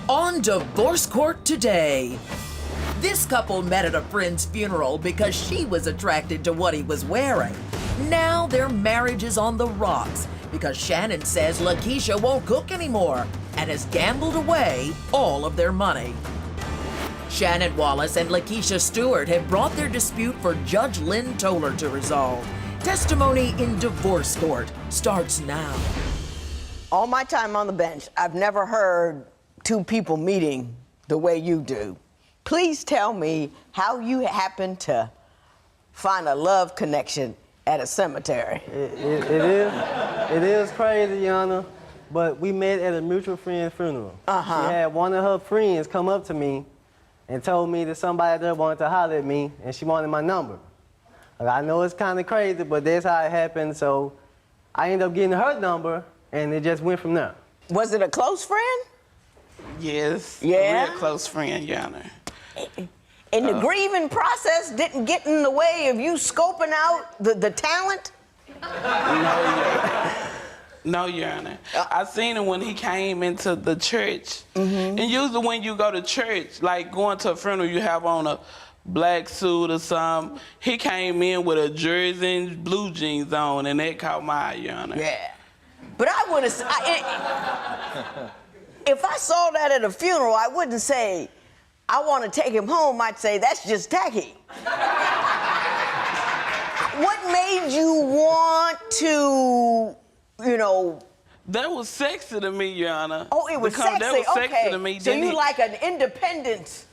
On Divorce Court today. This couple met at a friend's funeral because she was attracted to what he was wearing. Now their marriage is on the rocks because Shannon says Lakeisha won't cook anymore and has gambled away all of their money. Shannon Wallace and Lakeisha Stewart have brought their dispute for Judge Lynn Toller to resolve. Testimony in divorce court starts now. All my time on the bench, I've never heard two people meeting the way you do. Please tell me how you happen to find a love connection at a cemetery. It is crazy, Your Honor, but we met at a mutual friend's funeral. She had one of her friends come up to me and told me that somebody there wanted to holler at me and she wanted my number. I know it's kind of crazy, but that's how it happened, so I ended up getting her number and it just went from there. Was it a close friend? Yes. Yeah? A real close friend, Your Honor. And the grieving process didn't get in the way of you scoping out the talent? No, Your Honor. I seen him when he came into the church. And usually when you go to church, like going to a funeral, you have on a black suit or something. He came in with a jersey and blue jeans on, and that caught my eye, Your Honor. Yeah. But I would have... If I saw that at a funeral, I wouldn't say, I want to take him home. I'd say, that's just tacky. What made you want to, you know... That was sexy to me, Your Honor. Oh, it was sexy? That was sexy to me. So you like an independent...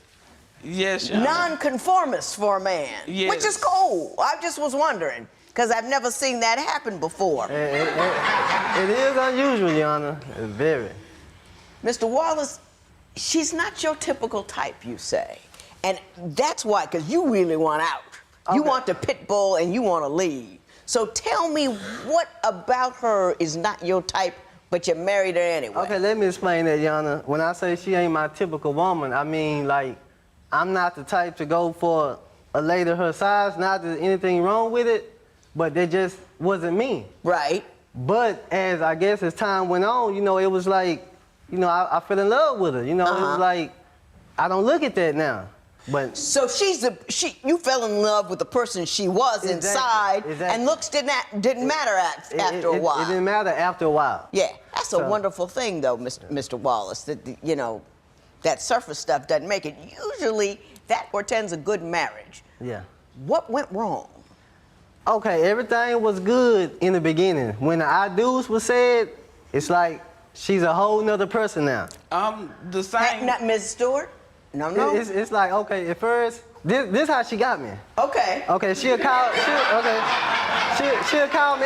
Yes, Your Honor. Non-conformist for a man. Yes. Which is cool. I just was wondering, because I've never seen that happen before. It is unusual, Your Honor. It's very. Mr. Wallace, she's not your typical type, you say. And that's why, because you really want out. Okay. You want the pit bull and you want to leave. So tell me what about her is not your type, but you married her anyway. Okay, let me explain that, Your Honor. When I say she ain't my typical woman, I mean, like, I'm not the type to go for a lady her size. Not that there's anything wrong with it, but that just wasn't me. Right. But as I guess as time went on, you know, it was like, you know, I fell in love with her. You know, it was like, I don't look at that now. But so you fell in love with the person she was inside, and looks didn't matter after a while. It didn't matter after a while. Yeah, that's a wonderful thing, though, Mr. Wallace. That you know, that surface stuff doesn't make it. Usually, that portends a good marriage. Yeah. What went wrong? Okay, everything was good in the beginning. When the I do's was said, it's like she's a whole nother person now. The same. Not Ms. Stewart? No. It's like, okay, at first, this how she got me. Okay. Okay, she'll call me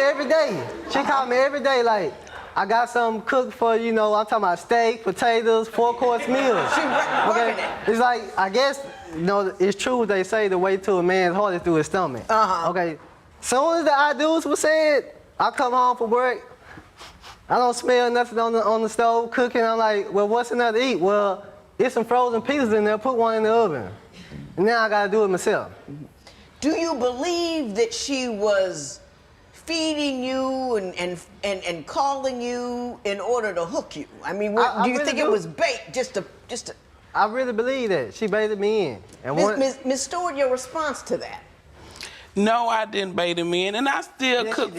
every day. She'll call me every day like, I got something cooked for, you know, I'm talking about steak, potatoes, 4-course meals. She working it. It's like, I guess, you know, it's true what they say, the way to a man's heart is through his stomach. Okay, soon as the I do's was said, I come home from work, I don't smell nothing on the stove cooking. I'm like, well, what's in there to eat? Well, there's some frozen pizzas in there, put one in the oven. And now I gotta do it myself. Do you believe that she was feeding you and calling you in order to hook you? I mean, do you think it was bait just to... I really believe that. She baited me in. And Ms. Stewart, your response to that? No, I didn't bait him in, and I still cook.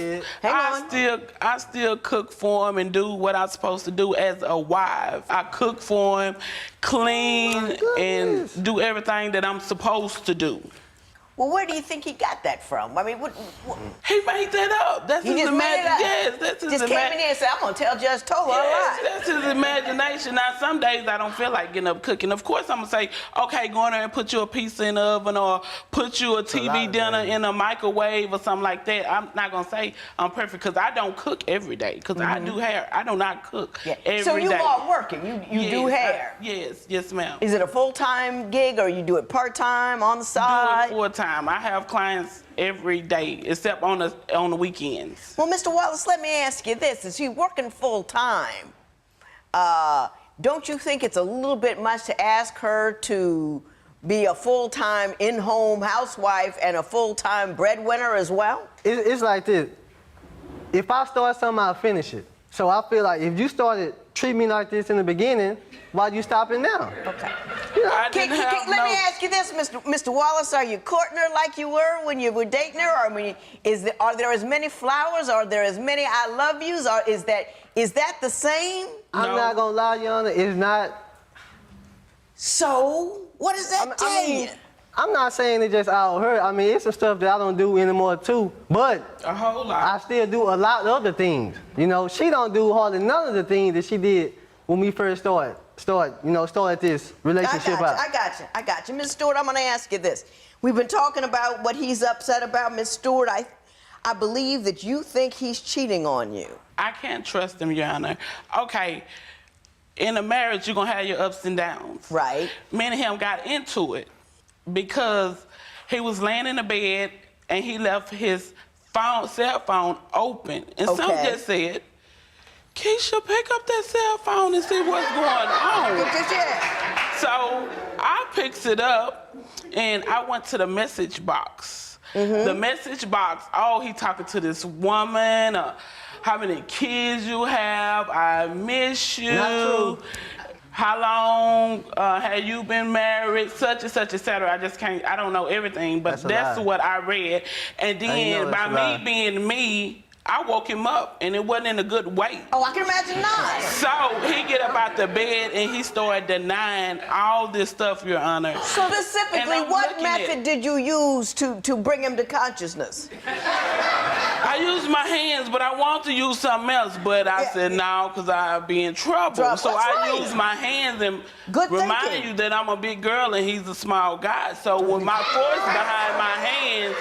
I still cook for him and do what I'm supposed to do as a wife. I cook for him, clean, and do everything that I'm supposed to do. Well, where do you think he got that from? I mean, what? He made that up. That's his imagination. Yes, that's his imagination. Just came in here and said, I'm going to tell Judge Toller, all right. That's his imagination. Now, some days I don't feel like getting up cooking. Of course, I'm going to say, okay, go in there and put you a pizza in the oven or put you a TV dinner in a microwave or something like that. I'm not going to say I'm perfect because I don't cook every day because I do hair. I do not cook every day. So you are working. You do hair. Yes, ma'am. Is it a full-time gig or you do it part-time on the side? Do it full-time. I have clients every day, except on the weekends. Well, Mr. Wallace, let me ask you this. Is he working full-time? Don't you think it's a little bit much to ask her to be a full-time in-home housewife and a full-time breadwinner as well? It's like this. If I start something, I'll finish it. So I feel like if you started treat me like this in the beginning, why you stopping now? Okay. I didn't have Let no... me ask you this, Mr. Wallace. Are you courting her like you were when you were dating her? Or are there as many flowers? Are there as many I love yous? Or is that the same? I'm not gonna lie, Your Honor, it's not. So, what does that tell you? I'm not saying it just all her. I mean, it's some stuff that I don't do anymore too, but A whole lot. I still do a lot of other things. You know, she don't do hardly none of the things that she did when we first started this relationship out. I got you. Ms. Stewart, I'm going to ask you this. We've been talking about what he's upset about. Ms. Stewart, I believe that you think he's cheating on you. I can't trust him, Your Honor. Okay, in a marriage, you're going to have your ups and downs. Right. Me and him got into it because he was laying in the bed and he left his cell phone open. And some just said, Keisha, pick up that cell phone and see what's going on. So I picked it up and I went to the message box. The message box, oh, he talking to this woman, how many kids you have, I miss you. Not true. How long have you been married, such and such, etc. I just can't, I don't know everything, but that's what I read. And then by me being me, I woke him up, and it wasn't in a good way. Oh, I can imagine not. So he get up out the bed, and he started denying all this stuff, Your Honor. So specifically, what method did you use to bring him to consciousness? I used my hands, but I want to use something else. But I said no, because I'd be in trouble. So I used my hands and remind you that I'm a big girl and he's a small guy. So with my force behind my hands,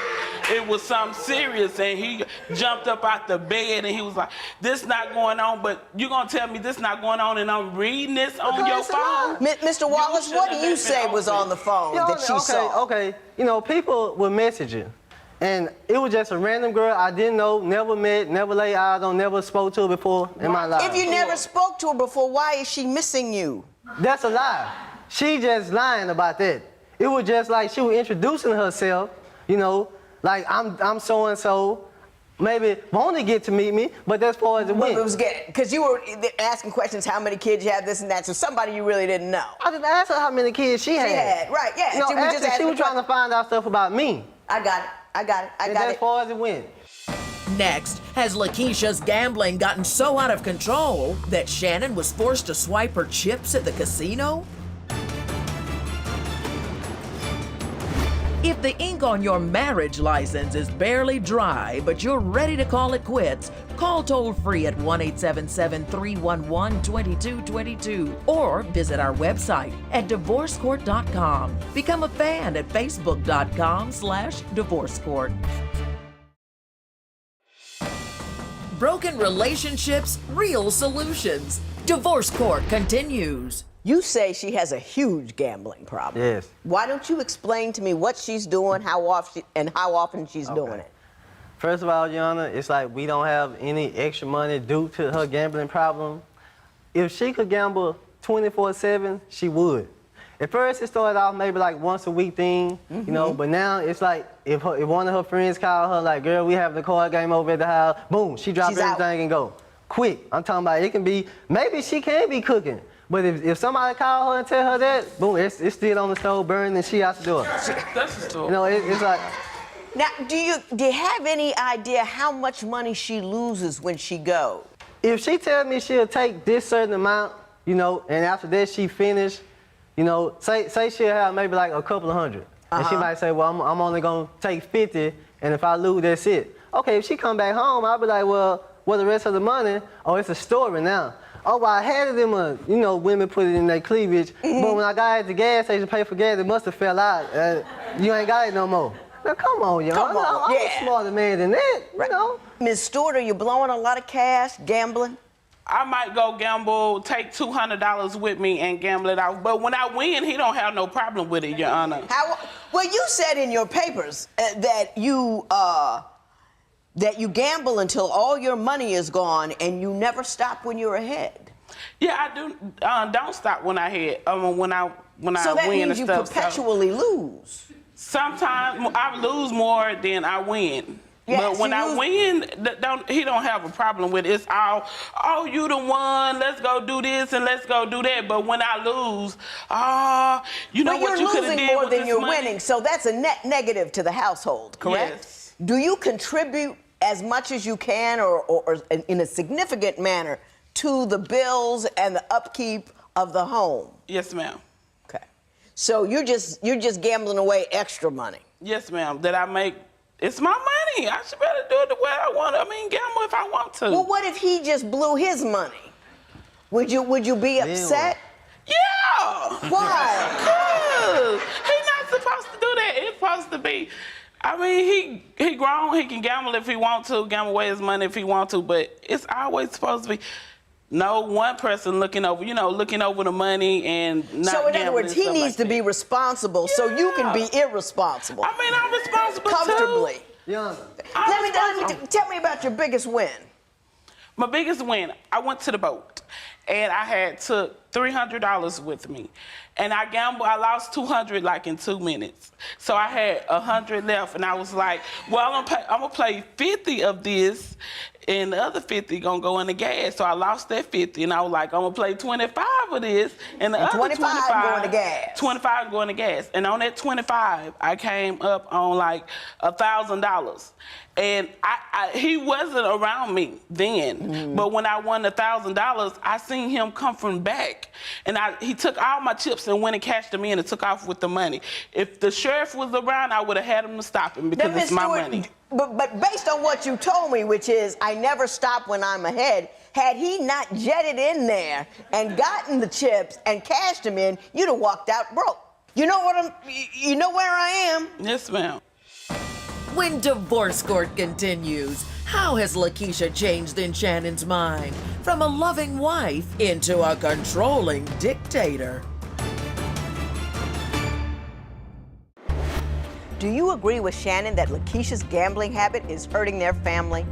it was something serious. And he jumped up out the bed and he was like, this not going on, but you going to tell me this not going on and I'm reading this on your phone? Mr. Wallace, what do you say was on the phone that she saw? Okay, you know, people would message you. And it was just a random girl I didn't know, never met, never laid eyes on, never spoke to her before in my life. If you never spoke to her before, why is she missing you? That's a lie. She just lying about that. It was just like she was introducing herself, you know, like I'm so-and-so, maybe want to get to meet me, but that's far as it went. Because you were asking questions, how many kids you have, this and that, so somebody you really didn't know. I didn't ask her how many kids she had. Right, yeah. No, she was trying to find out stuff about me. I got it. And that's as far as it went. Next, has Lakeisha's gambling gotten so out of control that Shannon was forced to swipe her chips at the casino? If the ink on your marriage license is barely dry, but you're ready to call it quits, call toll-free at 1-877-311-2222 or visit our website at divorcecourt.com. Become a fan at facebook.com/divorcecourt. Broken relationships, real solutions. Divorce Court continues. You say she has a huge gambling problem. Yes. Why don't you explain to me what she's doing, how often she's doing it? First of all, Your Honor, it's like we don't have any extra money due to her gambling problem. If she could gamble 24/7, she would. At first, it started off maybe like once a week thing, you know, but now it's like if one of her friends called her like, girl, we have the card game over at the house, boom, she dropped everything and go. Quick. I'm talking about it can be, maybe she can be cooking. But if somebody call her and tell her that, boom, it's still on the stove burning and she out the door. That's the story. You know, it's like. Now, do you have any idea how much money she loses when she goes? If she tells me she'll take this certain amount, you know, and after that she finish, you know, say she'll have maybe like a couple of hundred. And she might say, well, I'm only gonna take 50, and if I lose, that's it. Okay, if she come back home, I'll be like, well, the rest of the money? Oh, it's a story now. Oh, well, I had it in my, you know, women put it in their cleavage, but when I got at the gas station to pay for gas, it must have fell out. You ain't got it no more. Now, come on, y'all. I'm a smarter man than that, you know. Ms. Stewart, are you blowing a lot of cash gambling? I might go gamble, take $200 with me and gamble it out. But when I win, he don't have no problem with it, Your Honor. Well, you said in your papers that you gamble until all your money is gone and you never stop when you're ahead. Yeah, I do. Don't stop when I hit. When I so that win means and you stuff. perpetually lose. Sometimes I lose more than I win. Yes, but when I win, he don't have a problem with it. It's all, oh, you the one, let's go do this and let's go do that. But when I lose, you know what you could have did with this money? You're losing more than you're winning, so that's a net negative to the household, correct? Yes. Do you contribute as much as you can or in a significant manner to the bills and the upkeep of the home? Yes, ma'am. Okay. So you're just gambling away extra money? Yes, ma'am, that I make. It's my money. I should better do it the way I want. I mean, gamble if I want to. Well, what if he just blew his money? Would you be upset? Yeah. Why? Because he's not supposed to do that. It's supposed to be. I mean, he grown. He can gamble if he want to, gamble away his money if he want to. But it's always supposed to be no one person looking over the money and not. So in other words, he needs to be be responsible, so you can be irresponsible. I mean, I'm responsible comfortably. too. Yeah. Tell me about your biggest win. My biggest win, I went to the boat, and I took $300 with me. And I gambled, I lost $200 like in 2 minutes. So I had $100 left, and I was like, well, I'm gonna play 50 of this, and the other 50 gonna go in the gas. So I lost that 50, and I was like, I'm gonna play 25 of this, and the other 25 going to gas. 25 going to gas. And on that 25, I came up on like $1,000. And he wasn't around me then, but when I won $1,000, I seen him come from back, and he took all my chips and went and cashed them in and took off with the money. If the sheriff was around, I would have had him to stop him because it's my money. But based on what you told me, which is I never stop when I'm ahead, had he not jetted in there and gotten the chips and cashed them in, you'd have walked out broke. You know where I am? Yes, ma'am. When Divorce Court continues, how has Lakeisha changed in Shannon's mind from a loving wife into a controlling dictator? Do you agree with Shannon that Lakeisha's gambling habit is hurting their family?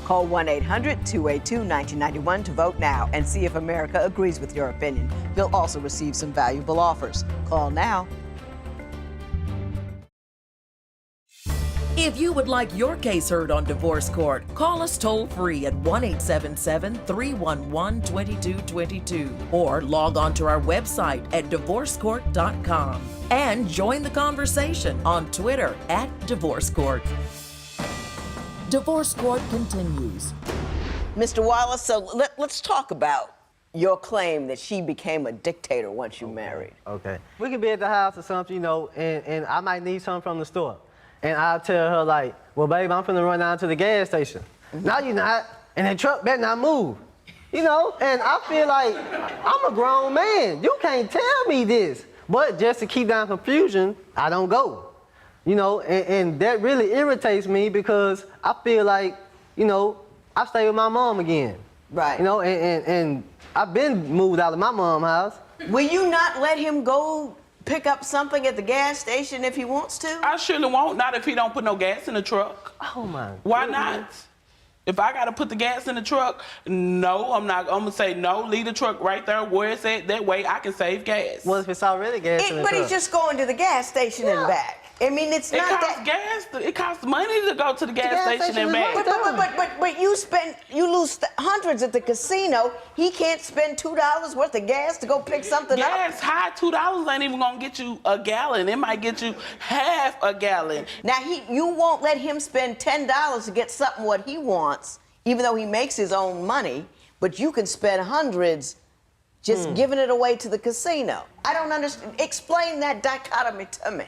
Call 1-800-282-1991 to vote now and see if America agrees with your opinion. You'll also receive some valuable offers. Call now. If you would like your case heard on Divorce Court, call us toll-free at 1-877-311-2222 or log on to our website at divorcecourt.com and join the conversation on Twitter at Divorce Court. Divorce Court continues. Mr. Wallace, so let's talk about your claim that she became a dictator once you married. Okay. We could be at the house or something, and I might need something from the store. And I'll tell her, like, well, babe, I'm finna run down to the gas station. No, you're not. And that truck better not move. And I feel like I'm a grown man. You can't tell me this. But just to keep down confusion, I don't go. And that really irritates me because I feel like, I stay with my mom again. Right. And I've been moved out of my mom's house. Will you not let him go pick up something at the gas station if he wants to? I surely won't, not if he don't put no gas in the truck. Oh, my Why goodness. not? If I gotta put the gas in the truck, no, I'm not. I'm gonna say no, leave the truck right there where it's at. That way I can save gas. Well, if it's already gas in the truck. But he's just going to the gas station and back. I mean, it's It not costs that. gas. It costs money to go to the gas gas station and station is back. right But you lose hundreds at the casino. He can't spend $2 worth of gas to go pick something up. Gas high, $2 ain't even gonna get you a gallon. It might get you half a gallon. Now you won't let him spend $10 to get something what he wants, even though he makes his own money. But you can spend hundreds just giving it away to the casino. I don't understand. Explain that dichotomy to me.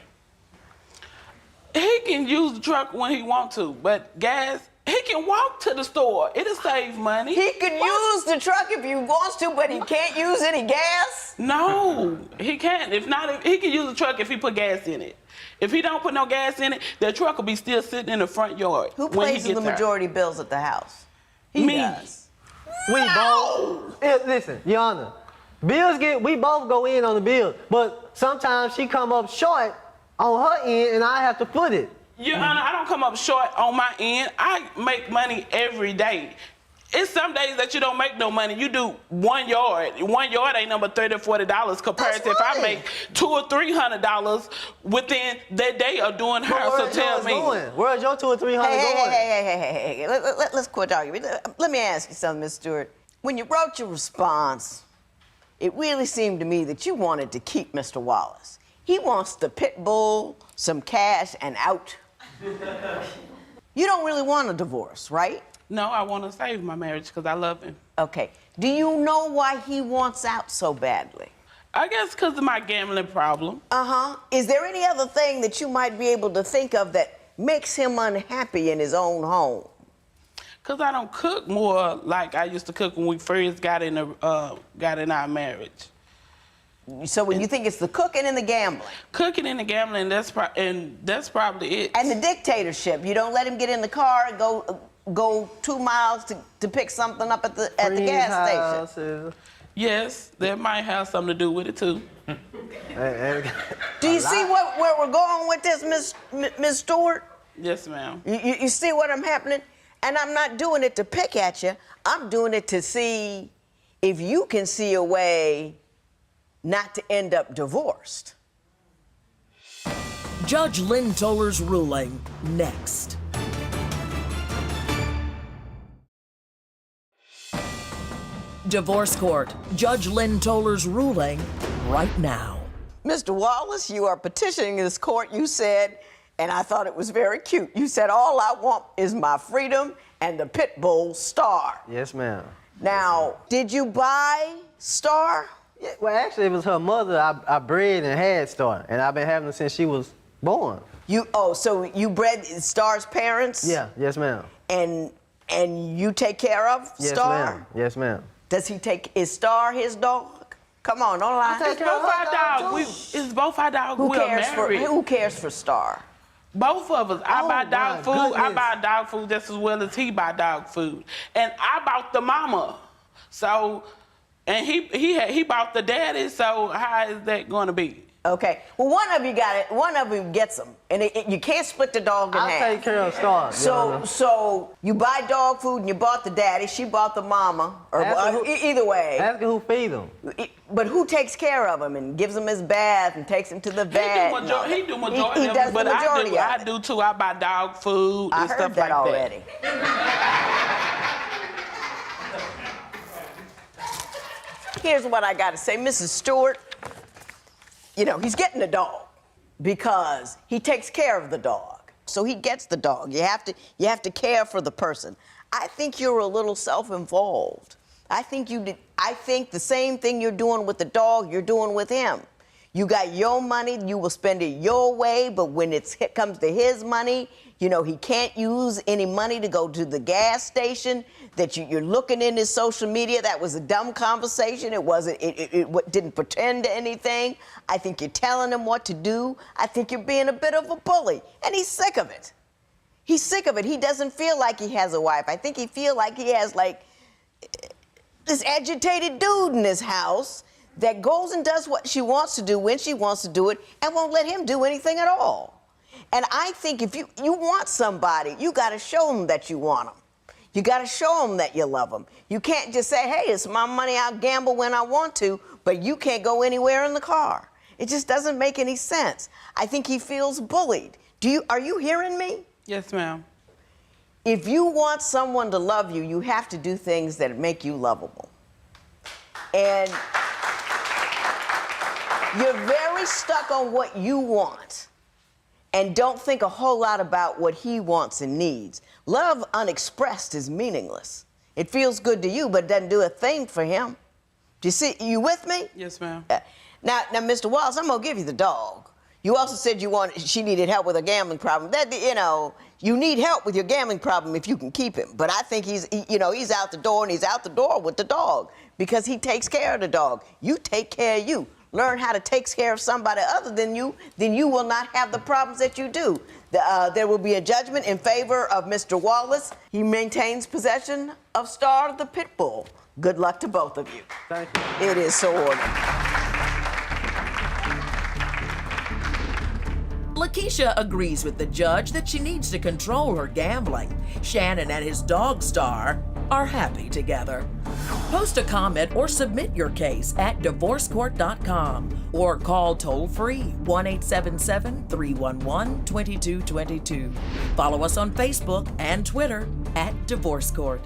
He can use the truck when he want to, but gas, he can walk to the store. It'll save money. He could use the truck if he wants to, but he can't use any gas? No, he can't. He can use the truck if he put gas in it. If he don't put no gas in it, the truck will be still sitting in the front yard. Who when he pays gets the there. majority bills at the house? He Me. does. We both. Listen, Your Honor, we both go in on the bill, but sometimes she come up short on her end, and I have to foot it. Your Honor, I don't come up short on my end. I make money every day. It's some days that you don't make no money. You do 1 yard. 1 yard ain't number $30 or $40 compared That's to if I right. make $200 or $300 within that day of doing hair. So tell me. Where's your $200 or $300 going? Hey. Let's quit arguing. Let me ask you something, Miss Stewart. When you wrote your response, it really seemed to me that you wanted to keep Mr. Wallace. He wants the pit bull, some cash, and out. You don't really want a divorce, right? No, I want to save my marriage because I love him. Okay. Do you know why he wants out so badly? I guess because of my gambling problem. Uh-huh. Is there any other thing that you might be able to think of that makes him unhappy in his own home? Because I don't cook more like I used to cook when we first got in our marriage. So when you think it's the cooking and the gambling? Cooking and the gambling, that's probably it. And the dictatorship. You don't let him get in the car and go 2 miles to pick something up at the gas station. Yes, that might have something to do with it too. Do you see where we're going with this, Miss Stewart? Yes, ma'am. You see what I'm happening? And I'm not doing it to pick at you. I'm doing it to see if you can see a way not to end up divorced. Judge Lynn Toller's ruling next. Divorce Court. Judge Lynn Toller's ruling right now. Mr. Wallace, you are petitioning this court, you said, and I thought it was very cute. You said, all I want is my freedom and the pit bull Star. Yes, ma'am. Now, did you buy Star? Yeah, well, actually, it was her mother. I bred and had Star, and I've been having her since she was born. So you bred Star's parents? Yeah, yes, ma'am. And you take care of Yes, Star? ma'am. Yes, ma'am. Is Star his dog? Come on, don't lie. It's both our dogs. It's both our dogs. Who cares for Star? Both of us. I buy dog food. Goodness. I buy dog food just as well as he buy dog food. And I bought the mama. So, and he bought the daddy. So how is that going to be? Okay. Well, one of you got it. One of you gets them, and you can't split the dog in half. I take care of Star. So you buy dog food, and you bought the daddy. She bought the mama, or either way. Ask her who feed them. But who takes care of him and gives him his bath and takes him to the vet? He do majority He of does it, but the majority of it. I do too. I buy dog food and I stuff heard that like already. Here's what I got to say, Mrs. Stewart. You know, he's getting a dog because he takes care of the dog. So he gets the dog. You have to care for the person. I think you're a little self-involved. I think the same thing you're doing with the dog, you're doing with him. You got your money, you will spend it your way, but when it comes to his money, you know, he can't use any money to go to the gas station, that you're looking in his social media. That was a dumb conversation. It didn't pretend to anything. I think you're telling him what to do. I think you're being a bit of a bully, and he's sick of it. He's sick of it. He doesn't feel like he has a wife. I think he feels like he has, like, this agitated dude in his house that goes and does what she wants to do when she wants to do it and won't let him do anything at all. And I think if you want somebody, you got to show them that you want them. You got to show them that you love them. You can't just say, hey, it's my money, I'll gamble when I want to, but you can't go anywhere in the car. It just doesn't make any sense. I think he feels bullied. Are you hearing me? Yes, ma'am. If you want someone to love you, you have to do things that make you lovable. And you're very stuck on what you want and don't think a whole lot about what he wants and needs. Love unexpressed is meaningless. It feels good to you, but it doesn't do a thing for him. Do you see? You with me? Yes, ma'am. Now, Mr. Wallace, I'm gonna give you the dog. You also said she needed help with a gambling problem. You need help with your gambling problem if you can keep him. But I think he's out the door, and he's out the door with the dog because he takes care of the dog. You take care of you. Learn how to take care of somebody other than you, then you will not have the problems that you do. There will be a judgment in favor of Mr. Wallace. He maintains possession of Star the Pit Bull. Good luck to both of you. Thank you. It is so ordered. Lakeisha agrees with the judge that she needs to control her gambling. Shannon and his dog Star are happy together. Post a comment or submit your case at divorcecourt.com or call toll-free 1-877-311-2222. Follow us on Facebook and Twitter at Divorce Court.